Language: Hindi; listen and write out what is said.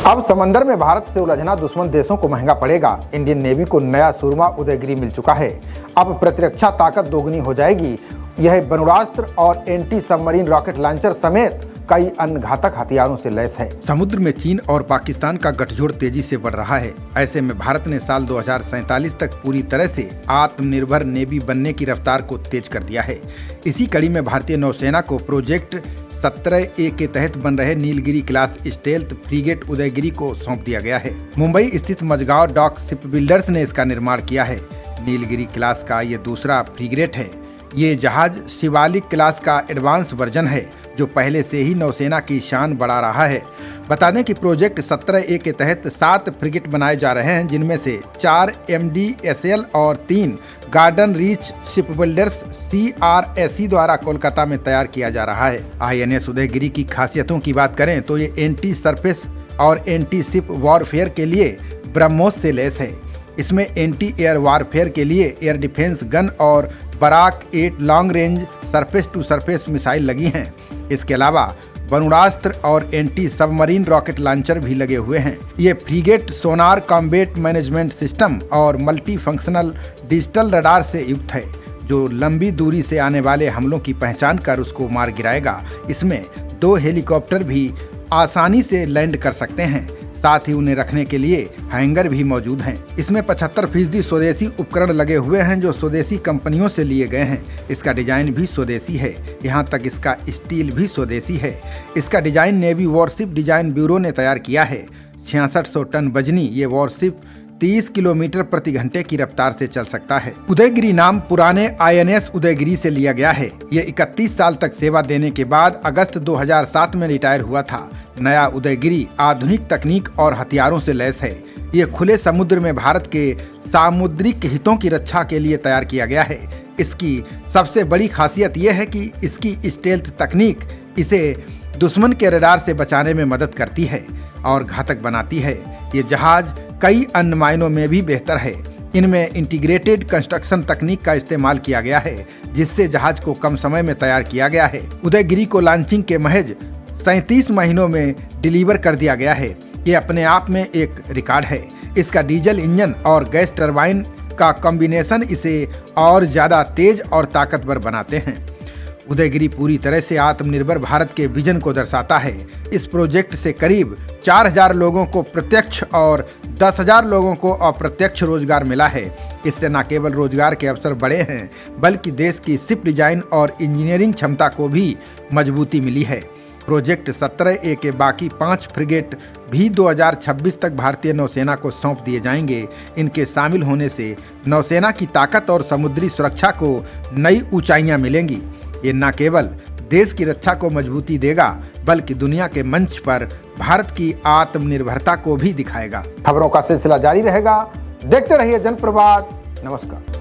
अब समंदर में भारत से उलझना दुश्मन देशों को महंगा पड़ेगा। इंडियन नेवी को नया सुरमा उदयगिरी मिल चुका है। अब प्रतिरक्षा ताकत दोगुनी हो जाएगी। यह बनुड़ास्त्र और एंटी सबमरीन रॉकेट लॉन्चर समेत कई अन्य घातक हथियारों से लैस है। समुद्र में चीन और पाकिस्तान का गठजोड़ तेजी से बढ़ रहा है। ऐसे में भारत ने साल 2047 तक पूरी तरह से आत्मनिर्भर नेवी बनने की रफ्तार को तेज कर दिया है। इसी कड़ी में भारतीय नौसेना को प्रोजेक्ट 17A के तहत बन रहे Nilgiri class stealth frigate Udaygiri को सौंप दिया गया है। मुंबई स्थित मझगांव डॉक शिप बिल्डर्स ने इसका निर्माण किया है। नीलगिरी क्लास का ये दूसरा फ्रीगेट है। ये जहाज शिवालिक क्लास का एडवांस वर्जन है जो पहले से ही नौसेना की शान बढ़ा रहा है। बता दें कि प्रोजेक्ट 17A के तहत 7 फ्रिगेट बनाए जा रहे हैं, जिनमें से 4 MDSL और 3 garden reach ship builders CRSE द्वारा कोलकाता में तैयार किया जा रहा है। INS उदयगिरी की खासियतों की बात करें तो ये एंटी सरफेस और एंटी शिप वॉरफेयर के लिए ब्रह्मोस से लैस है। इसमें एंटी एयर वॉरफेयर के लिए एयर डिफेंस गन और Barak 8 long range surface to surface missile लगी हैं। इसके अलावा बनुड़ास्त्र और एंटी सबमरीन रॉकेट लॉन्चर भी लगे हुए हैं। ये फ्रीगेट सोनार कॉम्बैट मैनेजमेंट सिस्टम और मल्टी फंक्शनल डिजिटल रडार से युक्त है जो लंबी दूरी से आने वाले हमलों की पहचान कर उसको मार गिराएगा। इसमें 2 हेलीकॉप्टर भी आसानी से लैंड कर सकते हैं। साथ ही उन्हें रखने के लिए हैंगर भी मौजूद हैं। इसमें 75% स्वदेशी उपकरण लगे हुए हैं जो स्वदेशी कंपनियों से लिए गए हैं। इसका डिजाइन भी स्वदेशी है। यहाँ तक इसका स्टील भी स्वदेशी है। इसका design navy worship design bureau ने तैयार किया है। 6600 टन वजनी ये वॉरशिप 30 किलोमीटर प्रति घंटे की रफ्तार से चल सकता है। उदयगिरी नाम पुराने INS उदयगिरी से लिया गया है। ये 31 साल तक सेवा देने के बाद अगस्त 2007 में रिटायर हुआ था। नया उदयगिरी आधुनिक तकनीक और हथियारों से लैस है। ये खुले समुद्र में भारत के सामुद्रिक हितों की रक्षा के लिए तैयार किया गया है। इसकी सबसे बड़ी खासियत यह है कि इसकी स्टेल्थ तकनीक इसे दुश्मन के रडार से बचाने में मदद करती है और घातक बनाती है। ये जहाज कई अन्य मायनों में भी बेहतर है। इनमें इंटीग्रेटेड कंस्ट्रक्शन तकनीक का इस्तेमाल किया गया है जिससे जहाज को कम समय में तैयार किया गया है। उदयगिरी को लॉन्चिंग के महज 37 महीनों में डिलीवर कर दिया गया है। ये अपने आप में एक रिकॉर्ड है। इसका डीजल इंजन और गैस टरबाइन का कॉम्बिनेशन इसे और ज़्यादा तेज और ताकतवर बनाते हैं। उदयगिरी पूरी तरह से आत्मनिर्भर भारत के विजन को दर्शाता है। इस प्रोजेक्ट से करीब 4000 लोगों को प्रत्यक्ष और 10,000 लोगों को अप्रत्यक्ष रोजगार मिला है। इससे न केवल रोजगार के अवसर बढ़े हैं बल्कि देश की शिप डिजाइन और इंजीनियरिंग क्षमता को भी मजबूती मिली है। प्रोजेक्ट 17A के बाकी 5 फ्रिगेट भी 2026 तक भारतीय नौसेना को सौंप दिए जाएंगे। इनके शामिल होने से नौसेना की ताकत और समुद्री सुरक्षा को नई ऊंचाइयां मिलेंगी। ये न केवल देश की रक्षा को मजबूती देगा बल्कि दुनिया के मंच पर भारत की आत्मनिर्भरता को भी दिखाएगा। खबरों का सिलसिला जारी रहेगा। देखते रहिए जनप्रवाद। नमस्कार।